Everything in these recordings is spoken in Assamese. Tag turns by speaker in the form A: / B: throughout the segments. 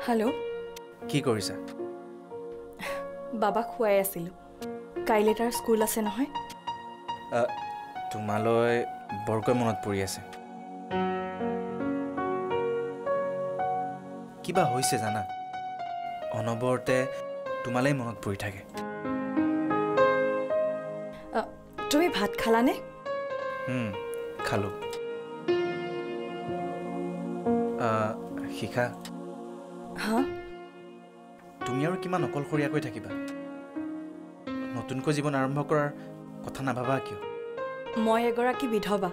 A: हेलो
B: কি কৰিছা
A: বাবা খুৱাই আছিলো কাইলে তাৰ স্কুল আছে নহয়
B: তোমালৈ বৰকৈ মনত পৰি আছে কিবা হৈছে জানা অনবৰতে তোমালৈ মনত পৰি থাকে
A: তুমি ভাত খালানে
B: খালো শিখা
A: হা
B: তুমি আৰু কিমান অকলশৰীয়াকৈ থাকিবা নতুনকৈ জীৱন আৰম্ভ কৰাৰ কথা নাভাবা কিয়
A: মই এগৰাকী বিধৱা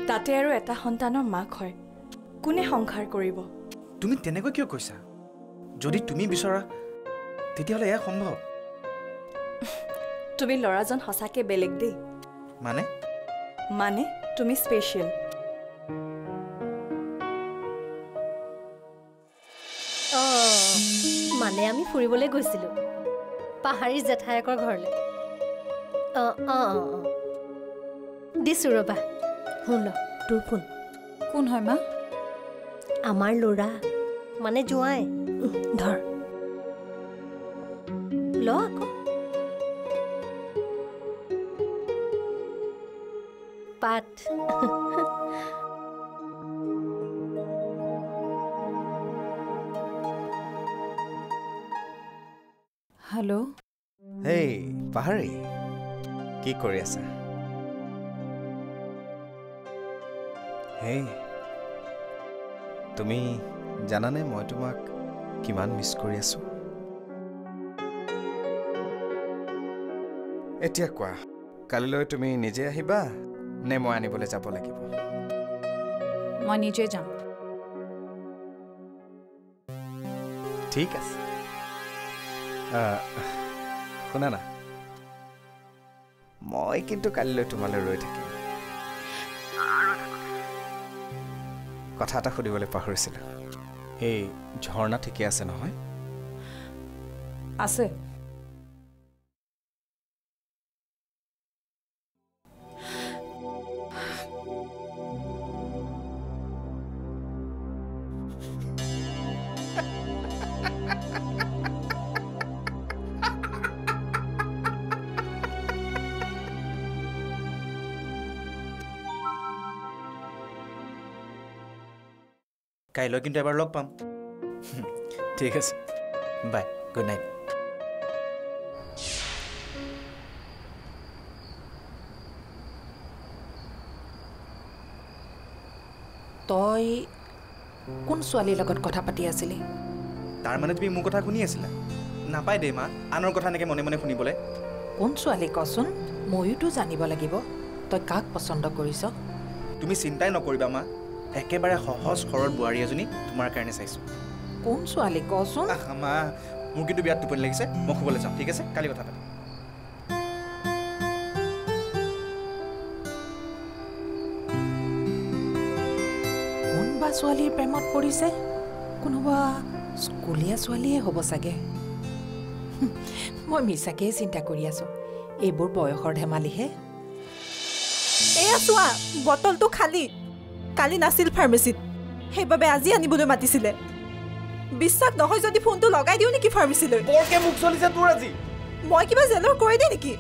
A: তাতে আৰু এটা সন্তানৰ মাক হয় কোনে সংসাৰ কৰিব
B: তুমি তেনেকৈ কিয় কৈছা যদি তুমি বিচৰা তেতিয়াহলে এয়া সম্ভৱ
A: তুমি লৰাজন সঁচাকে বেলেগ দেই মানে তুমি স্পেশাল
C: মানে আমি ফুৰিবলৈ গৈছিলো পাহাৰী জেঠায়েকৰ ঘৰলৈ দিছো ৰবা শুন তোৰ ফোন
A: কোন হয় মা
C: আমাৰ ল'ৰা মানে জোঁৱাই ধৰ ল আকৌ পাঠ
A: हेलो
B: हे পাহাৰী কি কৰি আছা হে তুমি জানানে মই তোমাক কিমান মিছ কৰি আছো এতিয়া কোৱা কালিলৈ তুমি নিজে আহিবা নে মই আনিবলৈ যাব লাগিব
A: মই নিজে যাম
B: ঠিক আছে শুনা না মই কিন্তু কালিলৈ তোমালৈ ৰৈ থাকিম কথা এটা সুধিবলৈ পাহৰিছিলো এই ঝৰ্ণা ঠিকে আছে নহয়
A: আছে
B: কাইলৈ কিন্তু এবাৰ লগ পাম ঠিক আছে বাই গুড নাইট
D: তই কোন ছোৱালীৰ লগত কথা পাতি আছিলি
B: তাৰ মানে তুমি মোৰ কথা শুনি আছিলা নাপায় দে মা আনৰ কথা এনেকৈ মনে মনে শুনিবলৈ
D: কোন ছোৱালী কচোন ময়োতো জানিব লাগিব তই কাক পচন্দ কৰিছ
B: তুমি চিন্তাই নকৰিবা মা একেবাৰে সহজ সৰল বোৱাৰী এজনী তোমাৰ কাৰণে চাইছো
D: কোন ছোৱালী কচোন
B: মা মোৰ কিন্তু বিৰাট টোপনি লাগিছে মই শুবলৈ যাওঁ ঠিক আছে কালি কথা পাতিম
D: কোনবা ছোৱালীৰ প্ৰেমত পৰিছে কোনোবা স্কুলীয়া ছোৱালীয়ে হ'ব চাগে মই মিছাকেই চিন্তা কৰি আছো এইবোৰ বয়সৰ ধেমালিহে
E: এয়া চোৱা বটলটো খালী কালি নাছিল ফাৰ্মেচিত সেইবাবে আজি আনিবলৈ মাতিছিলে বিশ্বাস নহয় যদি ফোনটো লগাই দিও নেকি ফাৰ্মেচিলৈ
B: বৰকে মুখ চলিছে তোৰ আজি
E: মই কিবা জেলৰ কৰি দে নেকি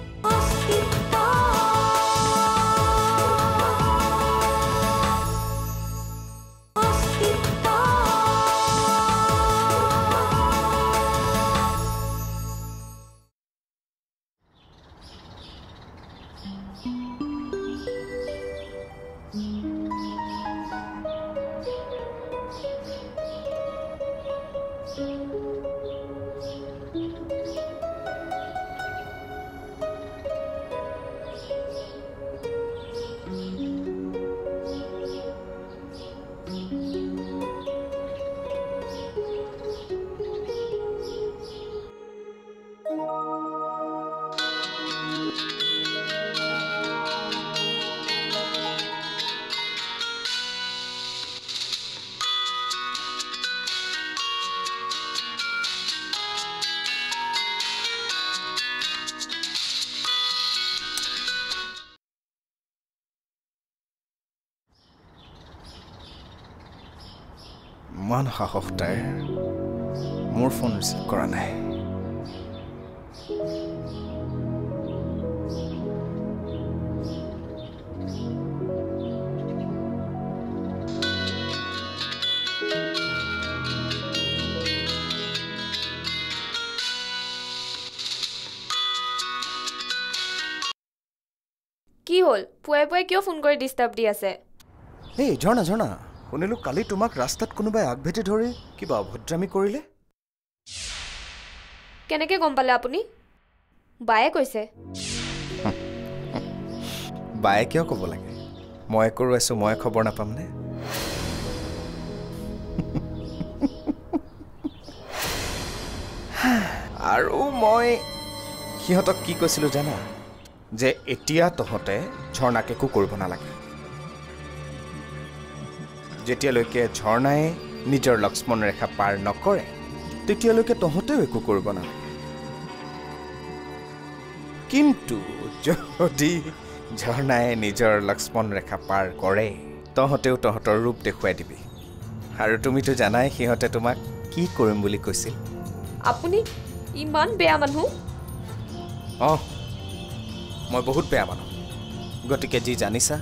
B: ইমান সাহস তাইৰ মোৰ ফোন ৰিচিভ কৰা নাই
F: কি হ'ল পুৱাই পুৱাই কিয় ফোন কৰি ডিষ্টাৰ্ব দি আছে
B: এই ঝৰ্ণা ঝৰ্ণা শুনিলো কালি তোমাক ৰাস্তাত কোনোবাই আগভেটি ধৰি কিবা অভদ্ৰামি কৰিলে
F: কেনেকৈ গম পালে আপুনি বায়ে কৈছে
B: বায়ে কিয় ক'ব লাগে মই কৰো আছো মই খবৰ নাপামনে আৰু মই সিহঁতক কি কৈছিলো জানা যে এতিয়া তহঁতে ঝৰ্ণাক একো কৰিব নালাগে যেতিয়ালৈকে ঝৰ্ণাই নিজৰ লক্ষ্মণ ৰেখা পাৰ নকৰে তেতিয়ালৈকে তহঁতেও একো কৰিব নালাগে কিন্তু যদি ঝৰ্ণাই নিজৰ লক্ষ্মণ ৰেখা পাৰ কৰে তহঁতেও তহঁতৰ ৰূপ দেখুৱাই দিবি আৰু তুমিতো জানাই সিহঁতে তোমাক কি কৰিম বুলি কৈছিল
F: আপুনি ইমান বেয়া মানুহ
B: মই বহুত বেয়া মানুহ গতিকে যি জানিছা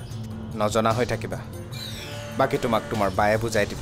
B: নজনা হৈ থাকিবা বাকি তোমাক তোমাৰ বায়ে বুজাই দিব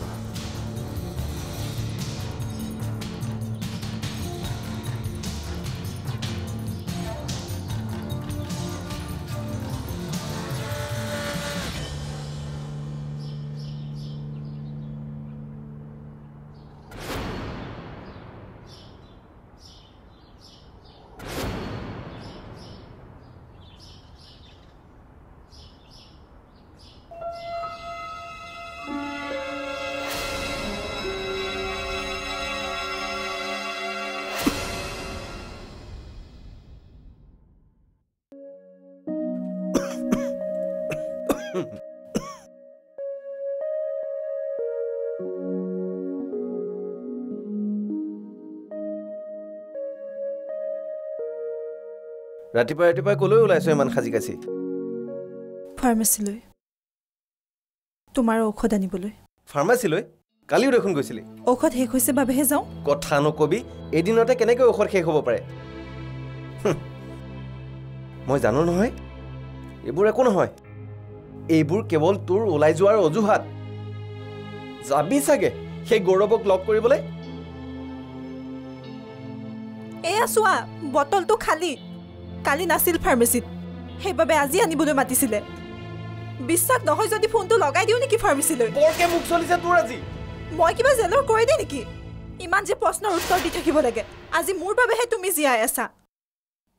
G: ৰাতিপুৱা ৰাতিপুৱা কলৈ ওলাইছো ইমান খাজি কাছি
E: ফাৰ্মাচীলৈ তোমাৰ ঔষধ আনিবলৈ
G: ফাৰ্মাচীলৈ কালিও দেখোন গৈছিলি
E: ঔষধ শেষ হৈছে বাবেহে যাওঁ
G: কথা নকবি এদিনতে কেনেকৈ ঔষধ শেষ হ'ব পাৰে মই জানো নহয় এইবোৰ একো নহয় এইবোৰ কেৱল তোৰ ওলাই যোৱাৰ অজুহাত যাবি চাগে সেই গৌৰৱক লগ কৰিবলৈ
E: এয়া চোৱা বটলটো খালী কালি নাছিল ফাৰ্মাচীত সেইবাবে আজি আনিবলৈ মাতিছিলে বিশ্বাস নহয় যদি ফোনটো লগাই দিওঁ নেকি ফাৰ্মাচীলৈ
G: বৰকে মুখ চলিছে তোৰ আজি
E: মই কিবা জেলৰ কৰি দিওঁ নেকি ইমান যে প্ৰশ্নৰ উত্তৰ দি থাকিব লাগে আজি মোৰ বাবেহে তুমি জীয়াই আছা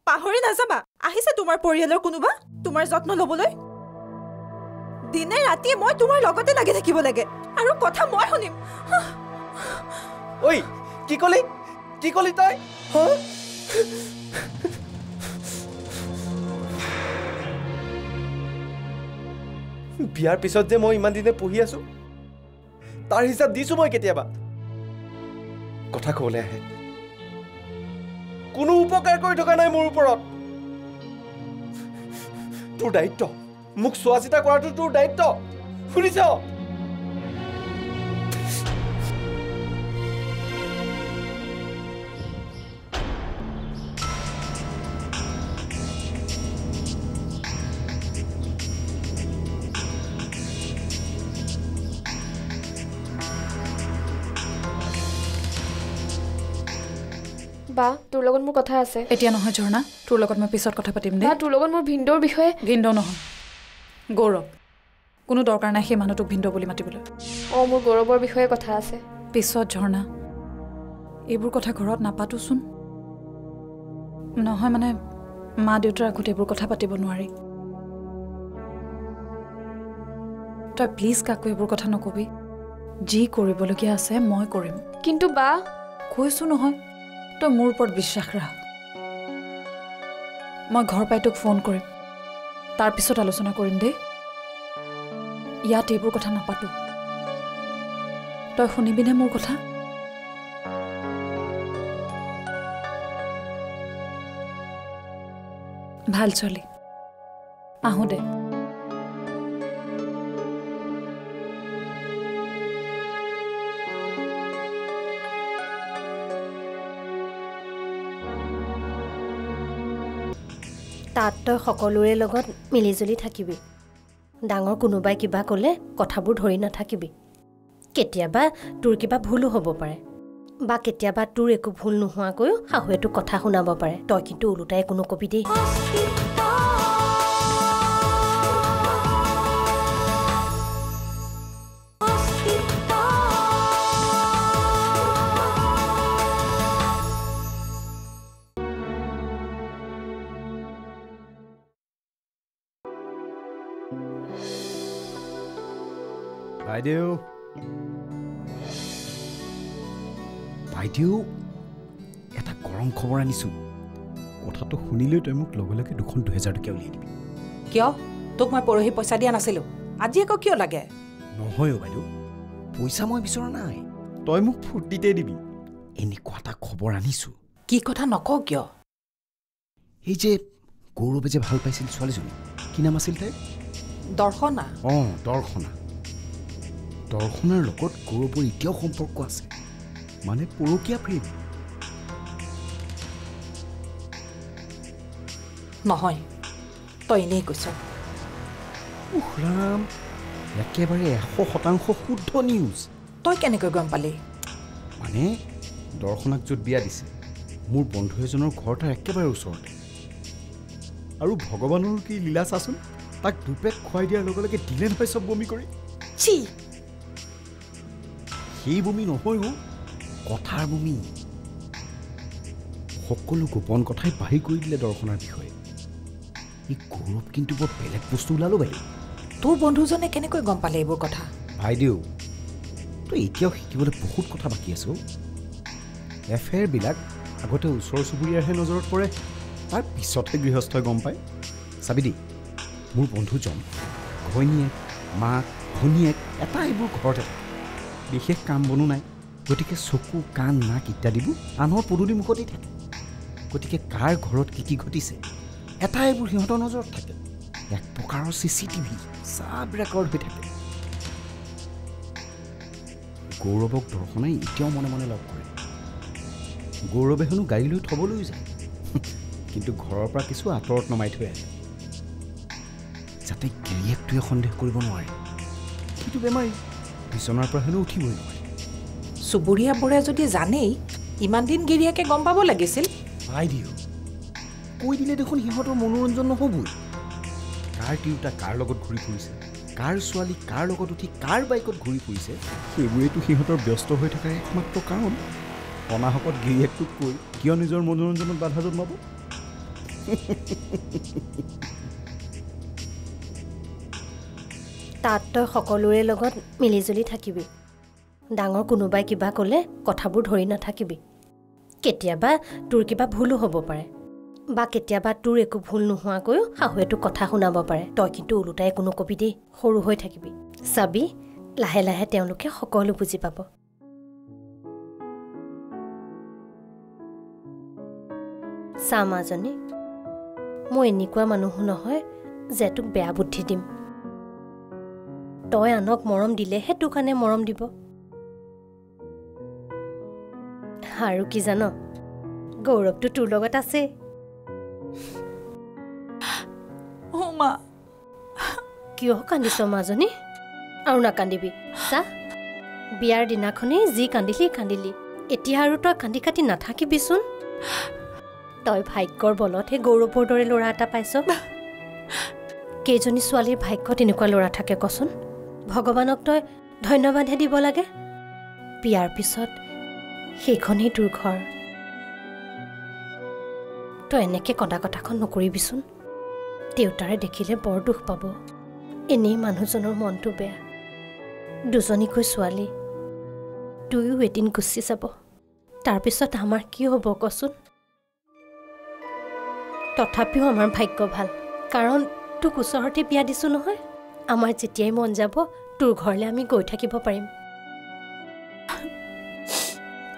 E: পাহৰি নাযাবা আহিছে তোমাৰ পৰিয়ালৰ কোনোবা তোমাৰ যত্ন ল'বলৈ দিনে ৰাতি মই তোমাৰ লগতে লাগি থাকিব লাগে আৰু কথা মই শুনিম
G: ঐ কি কলি তই বিয়াৰ পিছত যে মই ইমান দিনে পঢ়ি আছো তাৰ হিচাপ দিছো মই কেতিয়াবা কথা ক'বলৈ আহে কোনো উপকাৰ কৰি থকা নাই মোৰ ওপৰত তোৰ দায়িত্ব মোক চোৱা চিতা কৰাটো তোৰ দায়িত্ব শুনিছ
F: বা তোৰ লগত মোৰ কথা আছে
D: এতিয়া নহয় ঝৰ্ণা তোৰ লগত মই পিছত কথা পাতিম দে
F: বা তোৰ লগত মোৰ ভিন্দৰ বিষয়ে
D: ভিন্দৌ নহয় গৌৰৱ কোনো দৰকাৰ নাই সেই মানুহটোক ভিন্দৌ বুলি মাতিবলৈ
F: মোৰ গৌৰৱৰ বিষয়ে কথা আছে
D: পিছত ঝৰ্ণা এইবোৰ কথা ঘৰত নাপাতোচোন নহয় মানে মা দেউতাৰ আগত এইবোৰ কথা পাতিব নোৱাৰি তই প্লিজ কাকো এইবোৰ কথা নকবি যি কৰিবলগীয়া আছে মই কৰিম
F: কিন্তু বা
D: কৈছো নহয় তই মোৰ ওপৰত বিশ্বাস ৰাখ মই ঘৰ পাই তোক ফোন কৰিম তাৰপিছত আলোচনা কৰিম দেই ইয়াত এইবোৰ কথা নাপাতো তই শুনিবিনে মোৰ কথা ভাল চলি আহো দে
C: তাত তই সকলোৰে লগত মিলিজুলি থাকিবি ডাঙৰ কোনোবাই কিবা ক'লে কথাবোৰ ধৰি নাথাকিবি কেতিয়াবা তোৰ কিবা ভুলো হ'ব পাৰে বা কেতিয়াবা তোৰ একো ভুল নোহোৱাকৈও শাহুৱে তোক কথা শুনাব পাৰে তই কিন্তু ওলোটাই একো নকবি দেই
H: বাইদেউ বাইদেউ এটা গৰম খবৰ আনিছোঁ কথাটো শুনিলেও তই মোক লগে লগে 2,000 টকীয়া উলিয়াই দিবি
D: কিয় তোক মই পৰহি পইচা দিয়া নাছিলো আজি আকৌ কিয় লাগে
H: নহয় বাইদেউ পইচা মই বিচৰা নাই তই মোক ফূৰ্তিতে দিবি এনেকুৱা এটা খবৰ আনিছোঁ
D: কি কথা নকওঁ কিয়
H: এই যে গৌৰৱে যে ভাল পাইছিল ছোৱালীজনী কি নাম আছিল তাইৰ
D: দৰ্শনা
H: দৰ্শনাৰ লগত গৌৰৱৰ এতিয়াও সম্পৰ্ক আছে মানে পৰকীয়া প্ৰেম
D: নহয় তই এনেই কৈছ
H: ৰাম একেবাৰে 100% শুদ্ধ নিউজ
D: তই কেনেকৈ গম পালি
H: মানে দৰ্শনাক য'ত বিয়া দিছে মোৰ বন্ধু এজনৰ ঘৰ তাৰ একেবাৰে ওচৰতে আৰু ভগৱানৰ কি লীলা চাচোন তাক দুপেক খুৱাই দিয়াৰ লগে লগে দিলে নহয় চব বমি কৰি
D: চি
H: সেই বমি নহয়ও কথাৰ বমি সকলো গোপন কথাই বাহিৰ কৰি দিলে দৰ্শনাৰ বিষয়ে এই গৌৰৱ কিন্তু বৰ বেলেগ বস্তু ওলালো বাইদেউ
D: তোৰ বন্ধুজনে কেনেকৈ গম পালে এইবোৰ কথা
H: বাইদেউ তই এতিয়াও শিকিবলৈ বহুত কথা বাকী আছো এফেয়াৰবিলাক আগতে ওচৰ চুবুৰীয়াৰহে নজৰত পৰে তাৰ পিছতহে গৃহস্থই গম পায় চাবি দেই মোৰ বন্ধুজন ঘৈণীয়েক মাক ভনীয়েক এটা এইবোৰ ঘৰতে থাকে বিশেষ কাম বনো নাই গতিকে চকু কাণ নাক ইত্যাদিবোৰ আনৰ পদূলি মুখতেই থাকে গতিকে কাৰ ঘৰত কি কি ঘটিছে এটা এইবোৰ সিহঁতৰ নজৰত থাকে এক প্ৰকাৰৰ CCTV চাব ৰেকৰ্ড হৈ থাকে গৌৰৱক দৰ্শনাই এতিয়াও মনে মনে লগ কৰে গৌৰৱে হেনো গাড়ী লৈ থ'বলৈও যায় কিন্তু ঘৰৰ পৰা কিছু আঁতৰত নমাই থৈ আহে যাতে গিৰিয়েকটোৱে সন্দেহ কৰিব নোৱাৰে সেইটো বেমাৰী বিচনাৰ পৰা হেনো উঠিবই নোৱাৰে
D: চুবুৰীয়াবোৰে যদি জানেই ইমান দিন গিৰিয়েকে গম পাব লাগিছিল
H: বাইদেউ কৈ দিলে দেখোন সিহঁতৰ মনোৰঞ্জন নহ'বই কাৰ তিৰোতা কাৰ লগত ঘূৰি ফুৰিছে কাৰ ছোৱালী কাৰ লগত উঠি কাৰ বাইকত ঘূৰি ফুৰিছে সেইবোৰেতো সিহঁতৰ ব্যস্ত হৈ থকাৰ একমাত্ৰ কাৰণ অনাহকত গিৰিয়েকটোক কৈ কিয় নিজৰ মনোৰঞ্জনত বাধা জন্মাব
C: তাত তই সকলোৰে লগত মিলিজুলি থাকিবি ডাঙৰ কোনোবাই কিবা ক'লে কথাবোৰ ধৰি নাথাকিবি কেতিয়াবা তোৰ কিবা ভুলো হ'ব পাৰে বা কেতিয়াবা তোৰ একো ভুল নোহোৱাকৈও শাহুৱে তোক কথা শুনাব পাৰে তই কিন্তু ওলোটাই একো নকবি দেই সৰু হৈ থাকিবি চাবি লাহে লাহে তেওঁলোকে সকলো বুজি পাব চা মাজনী মই এনেকুৱা মানুহো নহয় যে তোক বেয়া বুদ্ধি দিম তই আনক মৰম দিলেহে তোৰ কাৰণে মৰম দিব আৰু কি জান গৌৰৱটো তোৰ লগত আছে
D: মা
C: কিয় কান্দিছ মাজনী আৰু নাকান্দিবি চা বিয়াৰ দিনাখনেই যি কান্দিলি এতিয়া আৰু তই কান্দি কাটি নাথাকিবিচোন তই ভাগ্যৰ বলতহে গৌৰৱৰ দৰে ল'ৰা এটা পাইছ কেইজনী ছোৱালীৰ ভাগ্যত এনেকুৱা ল'ৰা থাকে কচোন ভগৱানক তই ধন্যবাদহে দিব লাগে বিয়াৰ পিছত সেইখনেই তোৰ ঘৰ তই এনেকৈ কন্দা কথাখন নকৰিবিচোন দেউতাৰে দেখিলে বৰ দুখ পাব এনেই মানুহজনৰ মনটো বেয়া দুজনীকৈ ছোৱালী দুয়ো এদিন গুচি যাব তাৰপিছত আমাৰ কি হ'ব কচোন তথাপিও আমাৰ ভাগ্য ভাল কাৰণ তোক ওচৰতে বিয়া দিছোঁ নহয় আমাৰ যেতিয়াই মন যাব তোৰ ঘৰলৈ আমি গৈ থাকিব পাৰিম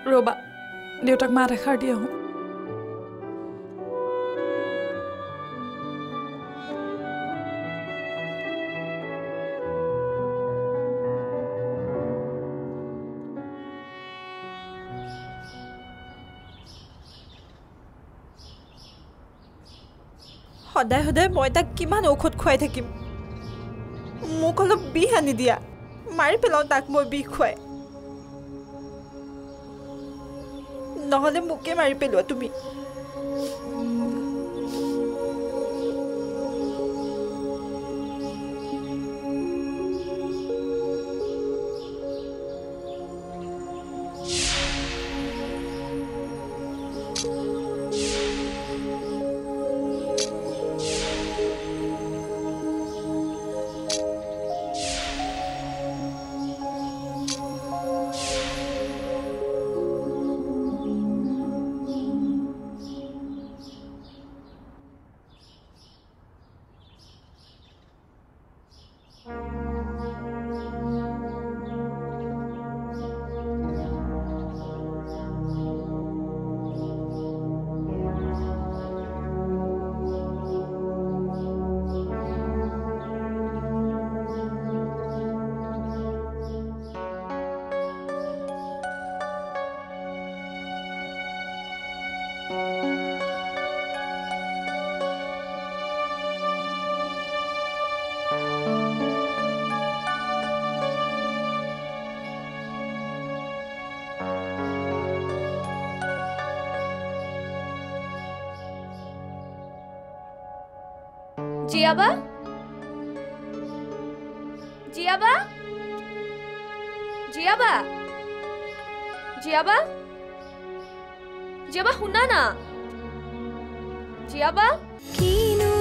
D: ৰ'বা দেউতাক মাত এষাৰ দি আহোঁ
E: সদায় সদায় মই তাক কিমান ঔষধ খুৱাই থাকিম মোক অলপ বিষ আনি দিয়া মাৰি পেলাওঁ তাক মই বিষ খুৱাই নহ'লে মোকে মাৰি পেলোৱা তুমি
F: জিয়াবা জিয়াবা জিয়াবা জিয়াবা জিয়াবা শুনা না জিয়াবা
I: কিনো